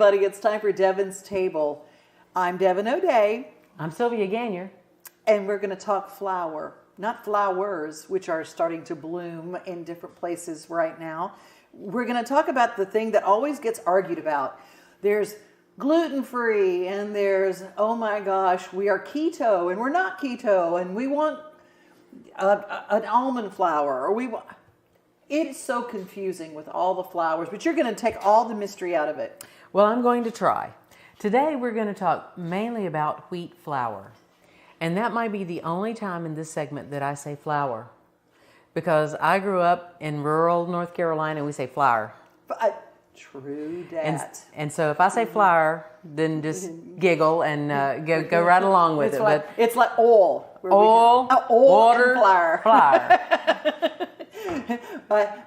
everybody. It's time for Devon's Table. I'm Devon O'Day. I'm Sylvia Gagne. And we're going to talk flour. Not flowers, which are starting to bloom in different places right now. We're going to talk about the thing that always gets argued about. There's gluten-free and there's, oh my gosh, we are keto and we're not keto and we want an almond flour or we want... It's so confusing with all the flours, but you're going to take all the mystery out of it. Well, I'm going to try. Today we're going to talk mainly about wheat flour. And that might be the only time in this segment that I say flour. Because I grew up in rural North Carolina and we say flour. True that. And so if I say flour, then just giggle and go right along with it. It's like oil. Oil, water, flour.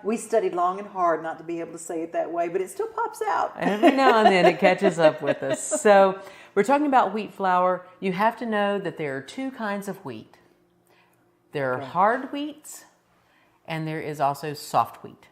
We studied long and hard not to be able to say it that way, but it still pops out. Every now and then it catches up with us. So we're talking about wheat flour. You have to know that there are two kinds of wheat. There are hard wheats and there is also soft wheat.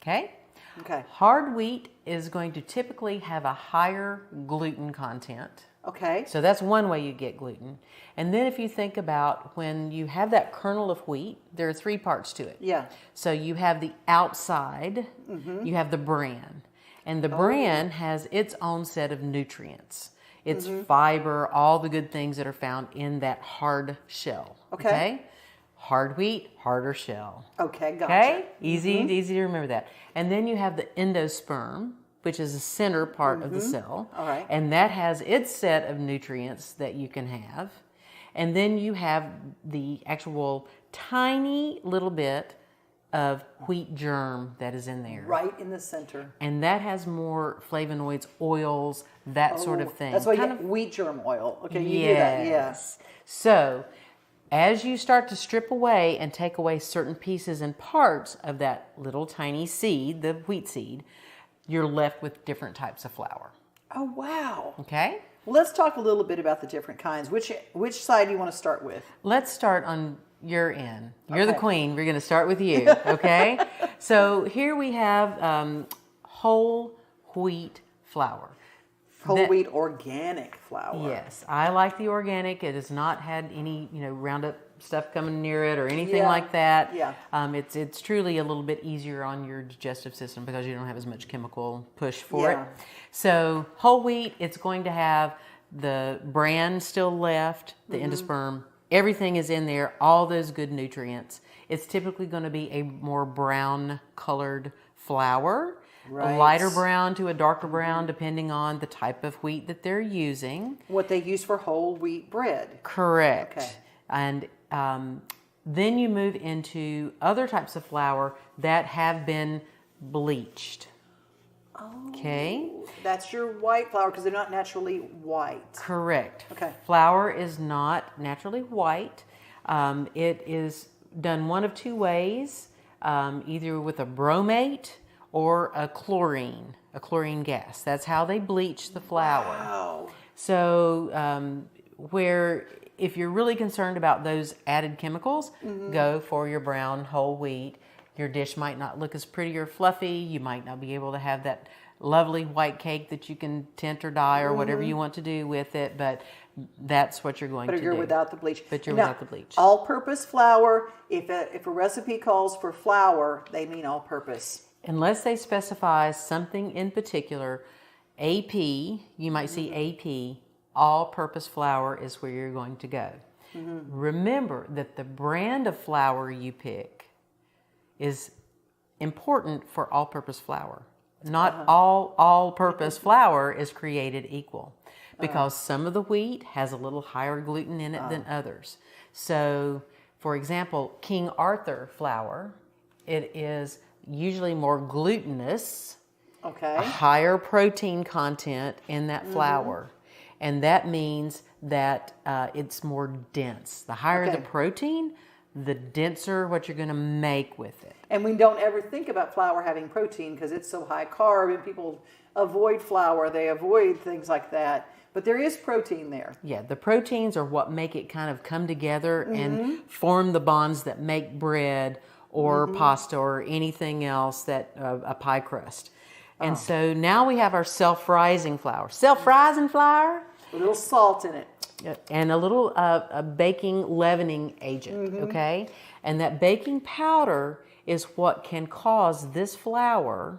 Okay? Okay. Hard wheat is going to typically have a higher gluten content. Okay. So that's one way you get gluten. And then if you think about when you have that kernel of wheat, there are three parts to it. Yeah. So you have the outside, you have the bran. And the bran has its own set of nutrients. It's fiber, all the good things that are found in that hard shell. Okay? Hard wheat, harder shell. Okay, gotcha. Okay? Easy to remember that. And then you have the endosperm, which is the center part of the cell. All right. And that has its set of nutrients that you can have. And then you have the actual tiny little bit of wheat germ that is in there. Right in the center. And that has more flavonoids, oils, that sort of thing. That's why you get wheat germ oil. Okay, you do that, yes. So as you start to strip away and take away certain pieces and parts of that little tiny seed, the wheat seed, you're left with different types of flour. Oh, wow. Okay? Well, let's talk a little bit about the different kinds. Which side do you want to start with? Let's start on your end. You're the queen. We're going to start with you. Okay? So here we have whole wheat flour. Whole wheat organic flour. Yes. I like the organic. It has not had any, Roundup stuff coming near it or anything like that. Yeah. It's truly a little bit easier on your digestive system because you don't have as much chemical push for it. So whole wheat, it's going to have the bran still left, the endosperm, everything is in there, all those good nutrients. It's typically going to be a more brown colored flour. Right. A lighter brown to a darker brown, depending on the type of wheat that they're using. What they use for whole wheat bread. Correct. Okay. And then you move into other types of flour that have been bleached. Oh. Okay. That's your white flour because they're not naturally white. Correct. Okay. Flour is not naturally white. It is done one of two ways, either with a bromate or a chlorine gas. That's how they bleach the flour. Wow. So if you're really concerned about those added chemicals, go for your brown whole wheat. Your dish might not look as pretty or fluffy. You might not be able to have that lovely white cake that you can tint or dye or whatever you want to do with it, but that's what you're going to do. But you're without the bleach. But you're without the bleach. All-purpose flour, if a recipe calls for flour, they mean all-purpose. Unless they specify something in particular, AP, you might see AP, all-purpose flour is where you're going to go. Remember that the brand of flour you pick is important for all-purpose flour. Not all-purpose flour is created equal because some of the wheat has a little higher gluten in it than others. So, for example, King Arthur flour, it is usually more glutinous, a higher protein content in that flour. And that means that it's more dense. The higher the protein, the denser what you're going to make with it. And we don't ever think about flour having protein because it's so high carb and people avoid flour. They avoid things like that. But there is protein there. Yeah, the proteins are what make it kind of come together and form the bonds that make bread or pasta or anything else that a pie crust. And so now we have our self-rising flour. Self-rising flour. A little salt in it. And a little a baking leavening agent, okay? And that baking powder is what can cause this flour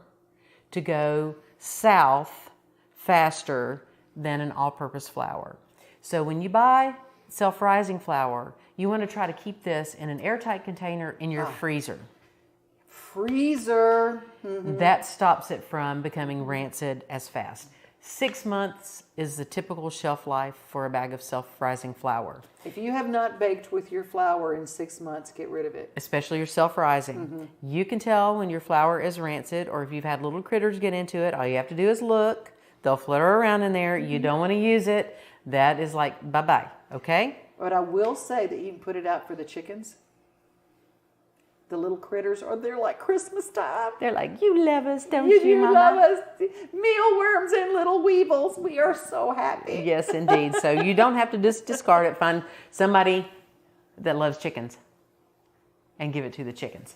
to go south faster than an all-purpose flour. So when you buy self-rising flour, you want to try to keep this in an airtight container in your freezer. Freezer. That stops it from becoming rancid as fast. 6 months is the typical shelf life for a bag of self-rising flour. If you have not baked with your flour in 6 months, get rid of it. Especially your self-rising. You can tell when your flour is rancid, or if you've had little critters get into it, all you have to do is look. They'll flutter around in there. You don't want to use it. That is like bye-bye, okay? But I will say that you can put it out for the chickens. The little critters, or they're like Christmas time. They're like, you love us, don't You you, Mama? love us. Mealworms and little weevils. We are so happy. Yes, indeed. So you don't have to just discard it. Find somebody that loves chickens and give it to the chickens.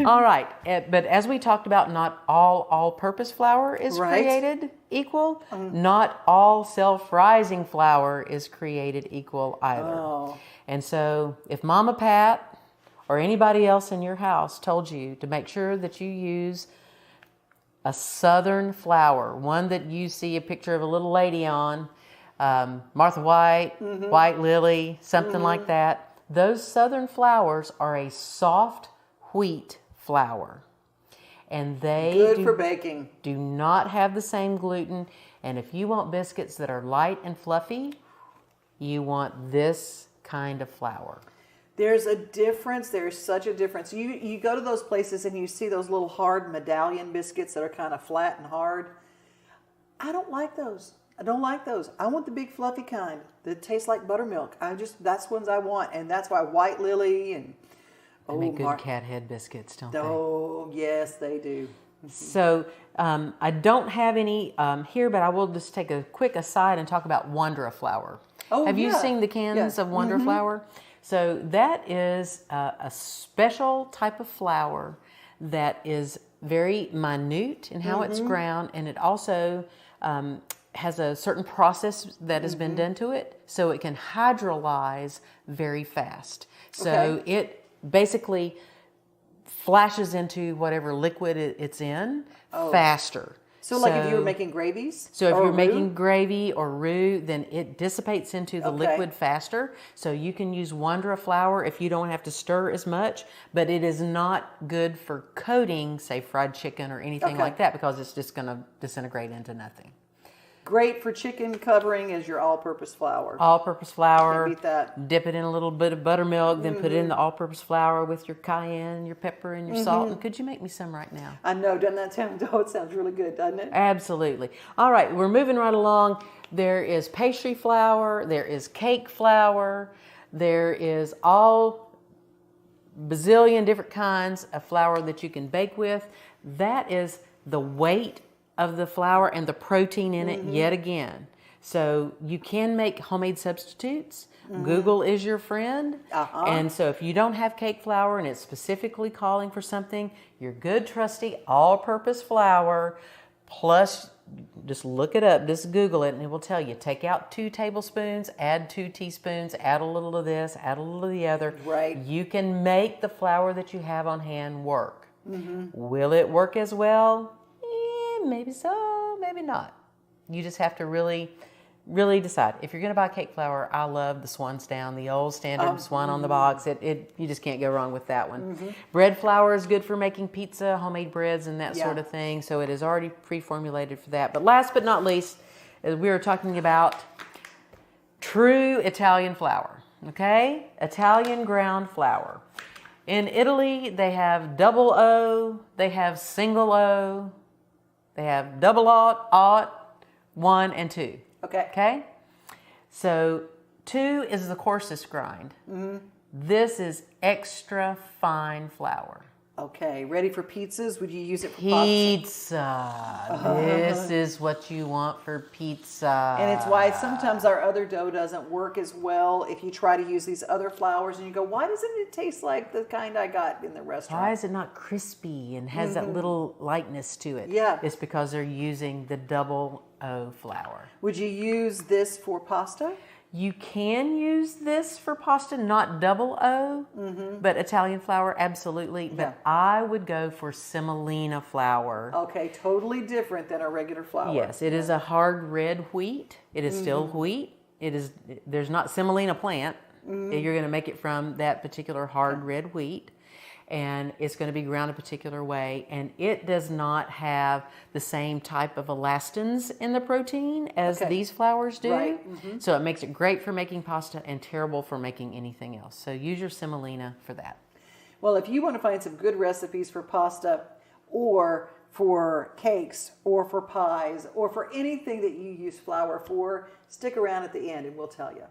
All right. But as we talked about, not all all-purpose flour is created equal. Not all self-rising flour is created equal either. Oh. And so if Mama Pat or anybody else in your house told you to make sure that you use a southern flour, one that you see a picture of a little lady on, Martha White, White Lily, something like that. Those southern flours are a soft wheat flour. And they Good for baking. do not have the same gluten. And if you want biscuits that are light and fluffy, you want this kind of flour. There's a difference. There's such a difference. You go to those places and you see those little hard medallion biscuits that are kind of flat and hard. I don't like those. I don't like those. I want the big fluffy kind that tastes like buttermilk. That's ones I want, and that's why White Lily and They make good cat head biscuits, don't they? Oh yes, they do. So I don't have any here, but I will just take a quick aside and talk about Wondra flour. Oh, have you yeah. seen the cans of Wondra flour? So that is a special type of flour that is very minute in how it's ground, and it also has a certain process that has been done to it, so it can hydrolyze very fast. So it basically flashes into whatever liquid it's in faster. So like if you were making gravies? So if or you're roux? making gravy or roux, then it dissipates into the liquid faster. So you can use Wondra flour if you don't have to stir as much, but it is not good for coating, say, fried chicken or anything like that, because it's just going to disintegrate into nothing. Great for chicken covering is your all-purpose flour. All-purpose flour. Can't beat that. Dip it in a little bit of buttermilk, then put it in the all-purpose flour with your cayenne, your pepper, and your salt. And could you make me some right now? I know, doesn't that sound? Oh, it sounds really good, doesn't it? Absolutely. All right, we're moving right along. There is pastry flour. There is cake flour. There is all bazillion different kinds of flour that you can bake with. That is the weight of the flour and the protein in it yet again. So you can make homemade substitutes. Google is your friend. And so if you don't have cake flour and it's specifically calling for something, your good trusty all-purpose flour, plus just look it up, just Google it, and it will tell you. Take out 2 tablespoons, add 2 teaspoons, add a little of this, add a little of the other. Right. You can make the flour that you have on hand work. Will it work as well? Maybe so, maybe not. You just have to really decide. If you're going to buy cake flour, I love the Swan's Down, the old standard Swan on the box. You just can't go wrong with that one. Bread flour is good for making pizza, homemade breads, and that sort of thing. So it is already pre-formulated for that. But last but not least, we are talking about true Italian flour. Okay, Italian ground flour. In Italy, they have double O, they have single O. They have double aught, 1 and 2. Okay? So 2 is the coarsest grind. This is extra fine flour. Okay, ready for pizzas? Would you use it for Pizza. This is what you want for pizza. And it's why sometimes our other dough doesn't work as well if you try to use these other flours and you go, why doesn't it taste like the kind I got in the restaurant? Why is it not crispy and has that little lightness to it? Yeah. It's because they're using the double O flour. Would you use this for pasta? You can use this for pasta, not double O, but Italian flour, absolutely. But I would go for semolina flour. Okay, totally different than a regular flour. Yes, it is a hard red wheat. It is still wheat. There's not semolina plant. You're going to make it from that particular hard red wheat. And it's going to be ground a particular way, and it does not have the same type of elastins in the protein as these flours do. Right. So it makes it great for making pasta and terrible for making anything else. So use your semolina for that. Well, if you want to find some good recipes for pasta or for cakes or for pies or for anything that you use flour for, stick around at the end and we'll tell you.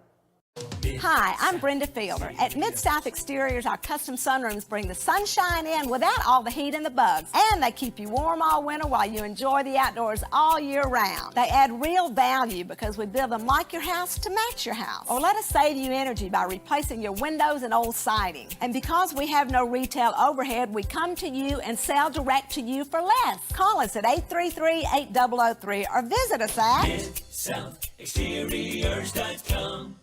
Hi, I'm Brenda Fielder. At Mid-South Exteriors, our custom sunrooms bring the sunshine in without all the heat and the bugs. And they keep you warm all winter while you enjoy the outdoors all year round. They add real value because we build them like your house to match your house. Or let us save you energy by replacing your windows and old siding. And because we have no retail overhead, we come to you and sell direct to you for less. Call us at 833-8003 or visit us at MidSouthExteriors.com.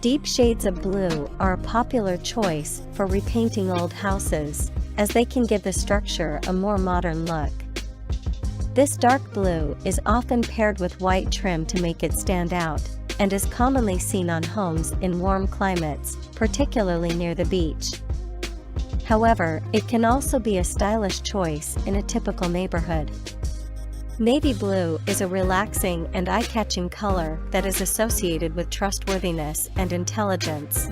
Deep shades of blue are a popular choice for repainting old houses, as they can give the structure a more modern look. This dark blue is often paired with white trim to make it stand out, and is commonly seen on homes in warm climates, particularly near the beach. However, it can also be a stylish choice in a typical neighborhood. Navy blue is a relaxing and eye-catching color that is associated with trustworthiness and intelligence.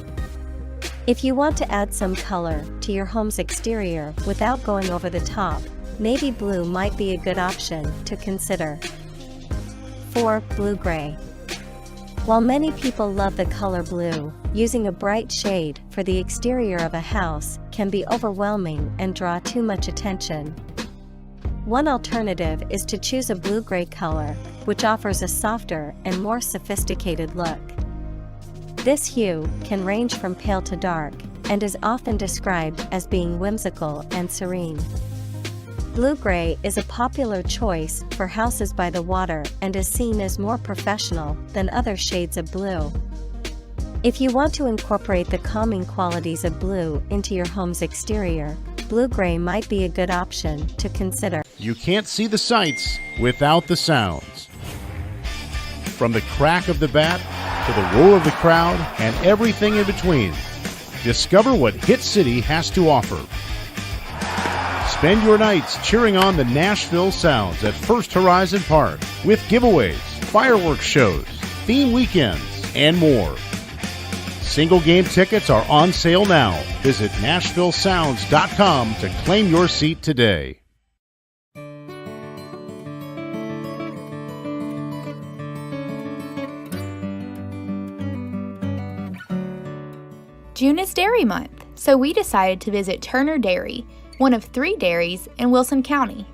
If you want to add some color to your home's exterior without going over the top, navy blue might be a good option to consider. 4. Blue-gray. While many people love the color blue, using a bright shade for the exterior of a house can be overwhelming and draw too much attention. One alternative is to choose a blue-gray color, which offers a softer and more sophisticated look. This hue can range from pale to dark, and is often described as being whimsical and serene. Blue-gray is a popular choice for houses by the water and is seen as more professional than other shades of blue. If you want to incorporate the calming qualities of blue into your home's exterior, blue-gray might be a good option to consider. You can't see the sights without the sounds. From the crack of the bat to the roar of the crowd and everything in between, discover what Hit City has to offer. Spend your nights cheering on the Nashville Sounds at First Horizon Park with giveaways, fireworks shows, theme weekends, and more. Single game tickets are on sale now. Visit NashvilleSounds.com to claim your seat today. June is Dairy Month, so we decided to visit Turner Dairy, one of 3 dairies in Wilson County.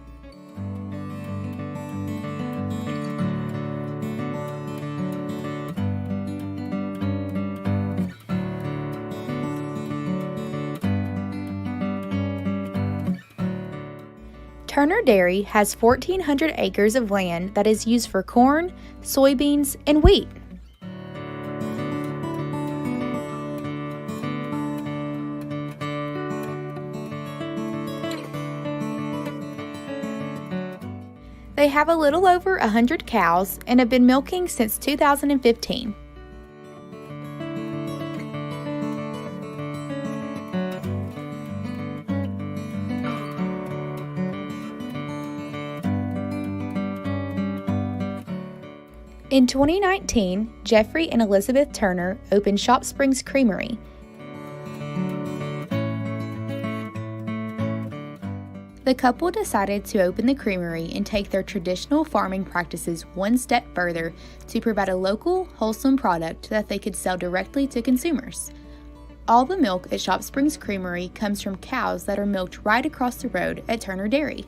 Turner Dairy has 1,400 acres of land that is used for corn, soybeans, and wheat. They have a little over 100 cows and have been milking since 2015. In 2019, Jeffrey and Elizabeth Turner opened Shop Springs Creamery. The couple decided to open the creamery and take their traditional farming practices one step further to provide a local, wholesome product that they could sell directly to consumers. All the milk at Shop Springs Creamery comes from cows that are milked right across the road at Turner Dairy.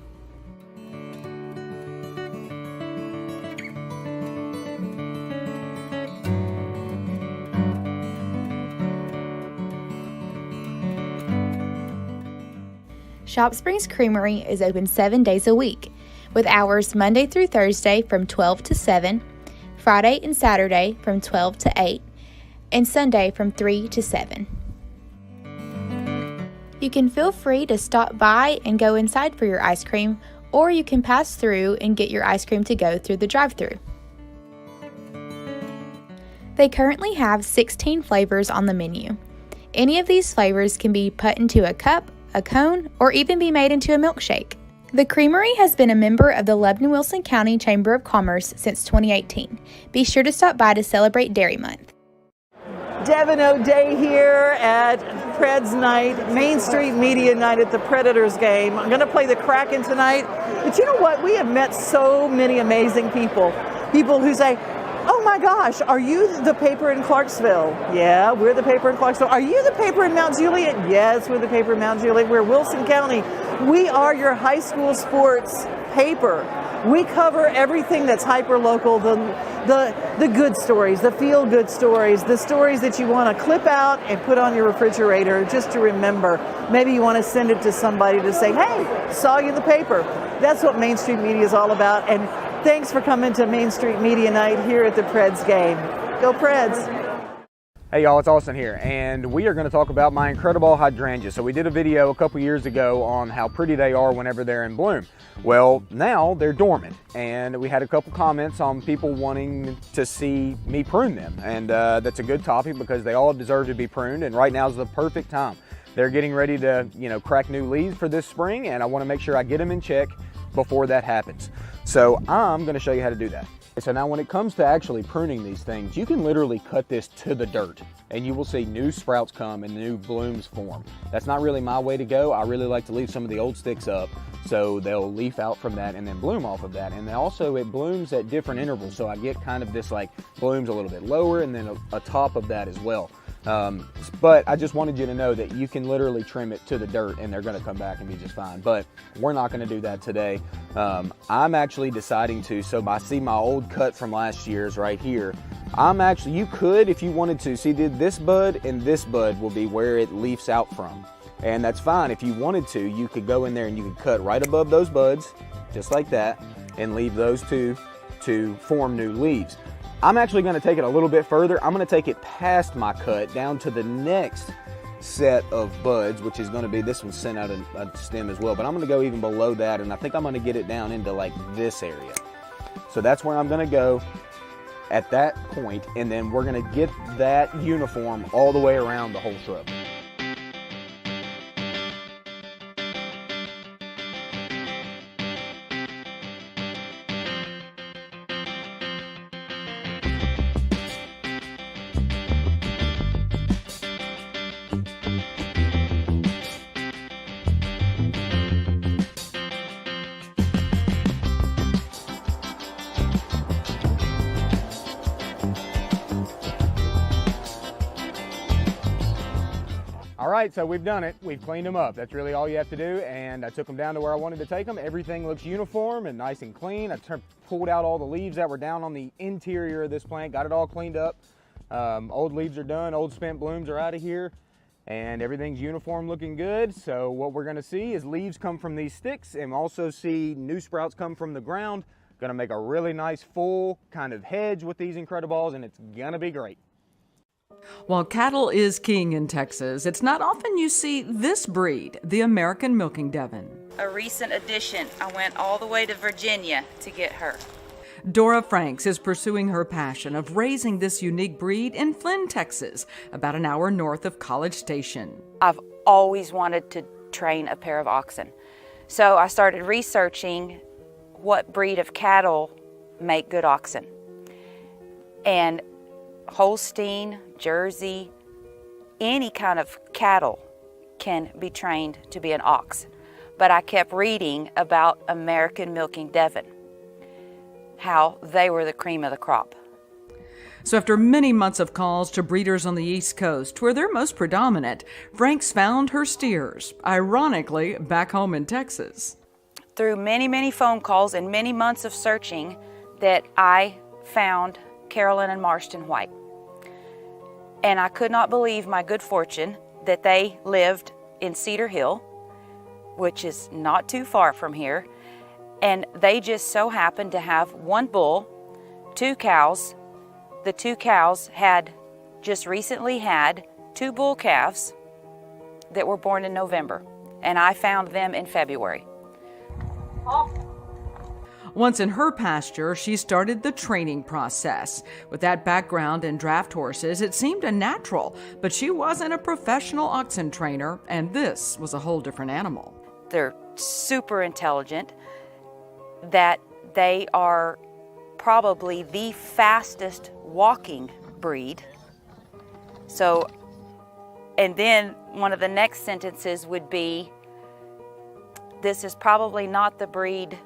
Shop Springs Creamery is open 7 days a week, with hours Monday through Thursday from 12 to 7, Friday and Saturday from 12 to 8, and Sunday from 3 to 7. You can feel free to stop by and go inside for your ice cream, or you can pass through and get your ice cream to go through the drive-thru. They currently have 16 flavors on the menu. Any of these flavors can be put into a cup, a cone, or even be made into a milkshake. The Creamery has been a member of the Lebanon-Wilson County Chamber of Commerce since 2018. Be sure to stop by to celebrate Dairy Month. Devon O'Day here at Preds Night, Main Street Media Night at the Predators game. I'm going to play the Kraken tonight. But you know what? We have met so many amazing people. People who say, oh my gosh, are you the paper in Clarksville? Yeah, we're the paper in Clarksville. Are you the paper in Mount Juliet? Yes, we're the paper in Mount Juliet. We're Wilson County. We are your high school sports paper. We cover everything that's hyper-local, the good stories, the feel-good stories, the stories that you want to clip out and put on your refrigerator just to remember. Maybe you want to send it to somebody to say, hey, saw you in the paper. That's what Main Street Media is all about. And thanks for coming to Main Street Media Night here at the Preds game. Go Preds! Hey y'all, it's Austin here, and we are going to talk about my incredible hydrangeas. So we did a video a couple years ago on how pretty they are whenever they're in bloom. Well, now they're dormant, and we had a couple comments on people wanting to see me prune them, and that's a good topic because they all deserve to be pruned, and right now is the perfect time. They're getting ready to, crack new leaves for this spring, and I want to make sure I get them in check before that happens. So I'm going to show you how to do that. So now when it comes to actually pruning these things, you can literally cut this to the dirt and you will see new sprouts come and new blooms form. That's not really my way to go. I really like to leave some of the old sticks up so they'll leaf out from that and then bloom off of that. And then also it blooms at different intervals, so I get kind of this like blooms a little bit lower and then a top of that as well. But I just wanted you to know that you can literally trim it to the dirt and they're going to come back and be just fine. But we're not going to do that today. I'm actually deciding to, so I see my old cut from last year's right here. You could, if you wanted to, see this bud and this bud will be where it leafs out from. And that's fine. If you wanted to, you could go in there and you could cut right above those buds, just like that, and leave those two to form new leaves. I'm actually going to take it a little bit further. I'm going to take it past my cut down to the next set of buds, which is going to be, this one sent out a stem as well, but I'm going to go even below that, and I think I'm going to get it down into like this area. So that's where I'm going to go at that point, and then we're going to get that uniform all the way around the whole shrub. All right, so we've done it. We've cleaned them up. That's really all you have to do, and I took them down to where I wanted to take them. Everything looks uniform and nice and clean. I pulled out all the leaves that were down on the interior of this plant, got it all cleaned up. Old leaves are done, old spent blooms are out of here, and everything's uniform looking good. So what we're gonna see is leaves come from these sticks and also see new sprouts come from the ground. Gonna make a really nice full kind of hedge with these Incrediballs, and it's gonna be great. While cattle is king in Texas, it's not often you see this breed, the American Milking Devon. A recent addition. I went all the way to Virginia to get her. Dora Franks is pursuing her passion of raising this unique breed in Flynn, Texas, about an hour north of College Station. I've always wanted to train a pair of oxen. So I started researching what breed of cattle make good oxen. And Holstein, Jersey, any kind of cattle can be trained to be an ox. But I kept reading about American Milking Devon, how they were the cream of the crop. So after many months of calls to breeders on the East Coast, where they're most predominant, Franks found her steers, ironically, back home in Texas. Through many, many phone calls and many months of searching that I found Carolyn and Marston White. And I could not believe my good fortune that they lived in Cedar Hill, which is not too far from here. And they just so happened to have one bull, 2 cows. The 2 cows had just recently had 2 bull calves that were born in November. And I found them in February. Once in her pasture, she started the training process. With that background in draft horses, it seemed a natural, but she wasn't a professional oxen trainer, and this was a whole different animal. They're super intelligent, that they are probably the fastest walking breed. So, and then one of the next sentences would be, this is probably not the breed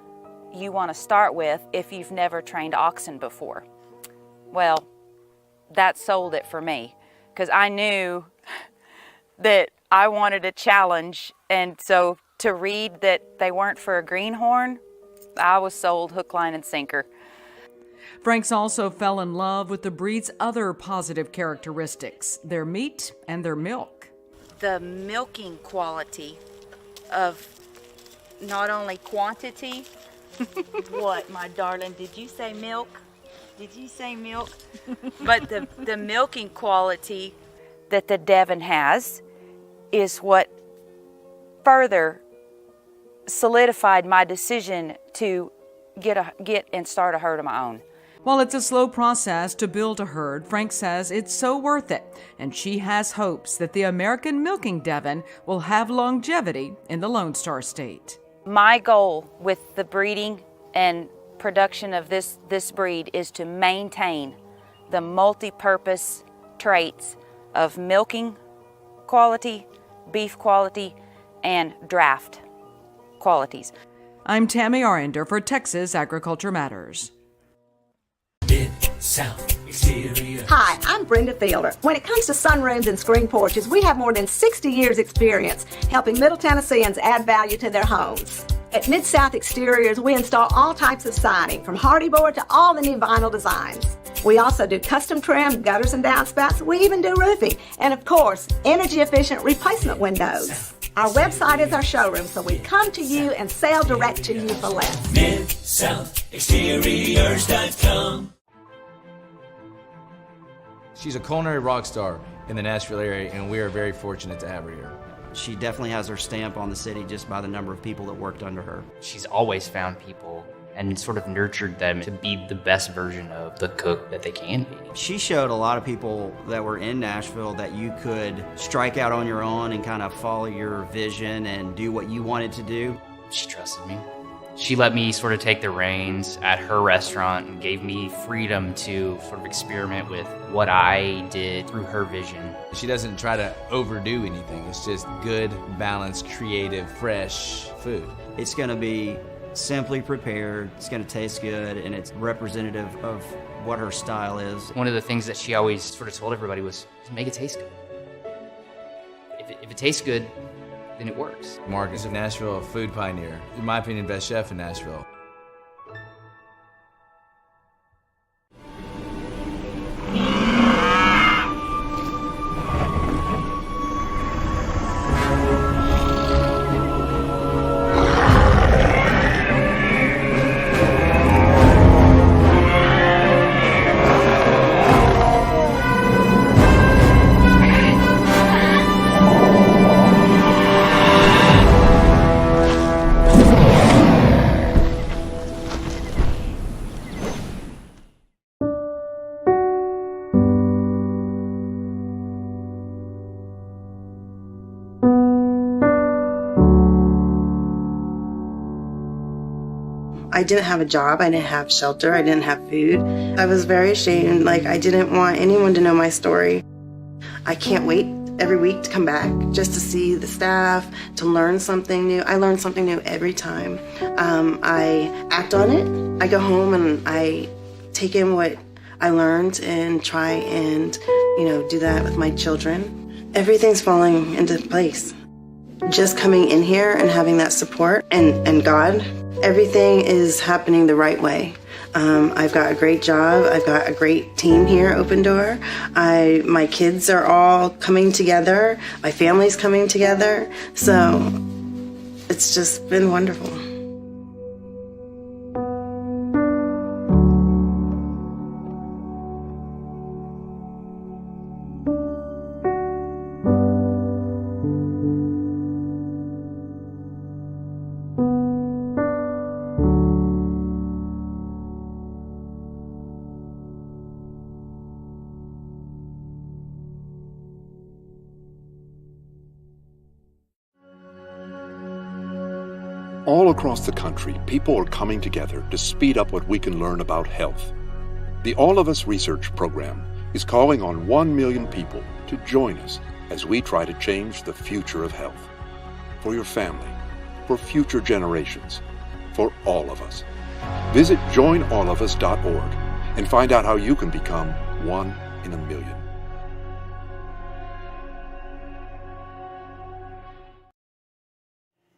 you want to start with if you've never trained oxen before. Well, that sold it for me, because I knew that I wanted a challenge, and so to read that they weren't for a greenhorn, I was sold hook, line, and sinker. Franks also fell in love with the breed's other positive characteristics, their meat and their milk. The milking quality of not only quantity. What, my darling, did you say milk? Did you say milk? But the milking quality that the Devon has is what further solidified my decision to get and start a herd of my own. While it's a slow process to build a herd, Frank says it's so worth it, and she has hopes that the American milking Devon will have longevity in the Lone Star State. My goal with the breeding and production of this breed is to maintain the multi-purpose traits of milking quality, beef quality, and draft qualities. I'm Tammy Arender for Texas Agriculture Matters. Mid-South Exterior. Hi, I'm Brenda Fielder. When it comes to sunrooms and screen porches, we have more than 60 years experience helping Middle Tennesseans add value to their homes. At Mid-South Exteriors, we install all types of siding, from hardy board to all the new vinyl designs. We also do custom trim, gutters and downspouts. We even do roofing. And of course, energy-efficient replacement windows. Our website is our showroom, so we come to you and sell direct to you for less. MidSouthExteriors.com. She's a culinary rock star in the Nashville area, and we are very fortunate to have her here. She definitely has her stamp on the city just by the number of people that worked under her. She's always found people and sort of nurtured them to be the best version of the cook that they can be. She showed a lot of people that were in Nashville that you could strike out on your own and kind of follow your vision and do what you wanted to do. She trusted me. She let me sort of take the reins at her restaurant and gave me freedom to sort of experiment with what I did through her vision. She doesn't try to overdo anything. It's just good, balanced, creative, fresh food. It's going to be simply prepared, it's going to taste good, and it's representative of what her style is. One of the things that she always sort of told everybody was, make it taste good. If it tastes good, then it works. Mark is a Nashville food pioneer. In my opinion, best chef in Nashville. I didn't have a job, I didn't have shelter, I didn't have food. I was very ashamed, like I didn't want anyone to know my story. I can't wait every week to come back just to see the staff, to learn something new. I learn something new every time. I act on it. I go home and I take in what I learned and try and, do that with my children. Everything's falling into place. Just coming in here and having that support and God, everything is happening the right way. I've got a great job. I've got a great team here at Open Door. My kids are all coming together. My family's coming together. So it's just been wonderful. All across the country, people are coming together to speed up what we can learn about health. The All of Us Research Program is calling on 1 million people to join us as we try to change the future of health. For your family, for future generations, for all of us. Visit joinallofus.org and find out how you can become 1 in a million.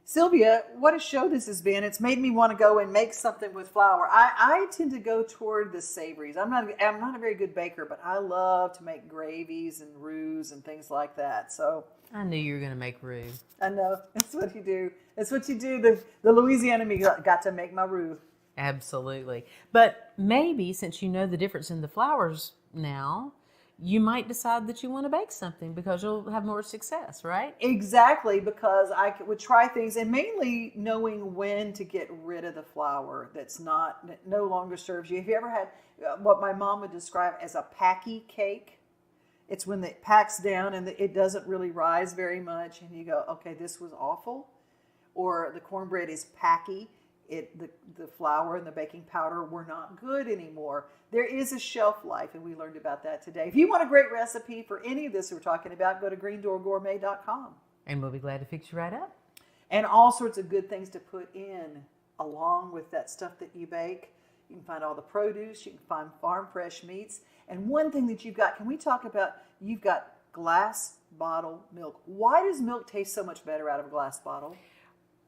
Sylvia, what a show this has been. It's made me want to go and make something with flour. I tend to go toward the savories. I'm not a very good baker, but I love to make gravies and roux and things like that. So I knew you were going to make roux. I know. That's what you do. That's what you do. The Louisiana me got to make my roux. Absolutely. But maybe since you know the difference in the flours now, you might decide that you want to bake something because you'll have more success, right? Exactly, because I would try things, and mainly knowing when to get rid of the flour that no longer serves you. Have you ever had what my mom would describe as a packy cake? It's when it packs down and it doesn't really rise very much, and you go, okay, this was awful. Or the cornbread is packy. The flour and the baking powder were not good anymore. There is a shelf life, and we learned about that today. If you want a great recipe for any of this we're talking about, go to greendoorgourmet.com. And we'll be glad to fix you right up. And all sorts of good things to put in along with that stuff that you bake. You can find all the produce. You can find farm fresh meats. And one thing that you've got, can we talk about, you've got glass bottle milk. Why does milk taste so much better out of a glass bottle?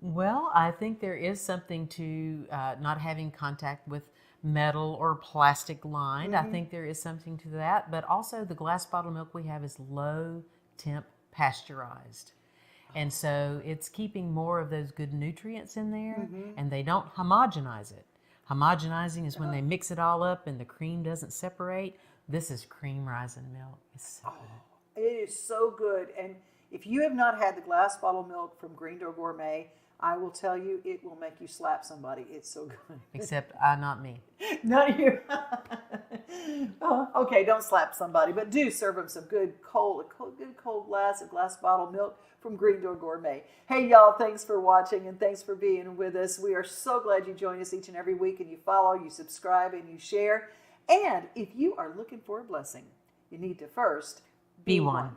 Well, I think there is something to not having contact with metal or plastic lined. I think there is something to that. But also the glass bottle milk we have is low temp pasteurized. And so it's keeping more of those good nutrients in there, and they don't homogenize it. Homogenizing is when they mix it all up and the cream doesn't separate. This is cream rising milk. It's so good. It is so good. And if you have not had the glass bottle milk from Green Door Gourmet, I will tell you, it will make you slap somebody. It's so good. Except not me. Not you. Oh, okay, don't slap somebody, but do serve them some good cold glass bottle milk from Green Door Gourmet. Hey, y'all, thanks for watching and thanks for being with us. We are so glad you join us each and every week, and you follow, you subscribe, and you share. And if you are looking for a blessing, you need to first be one.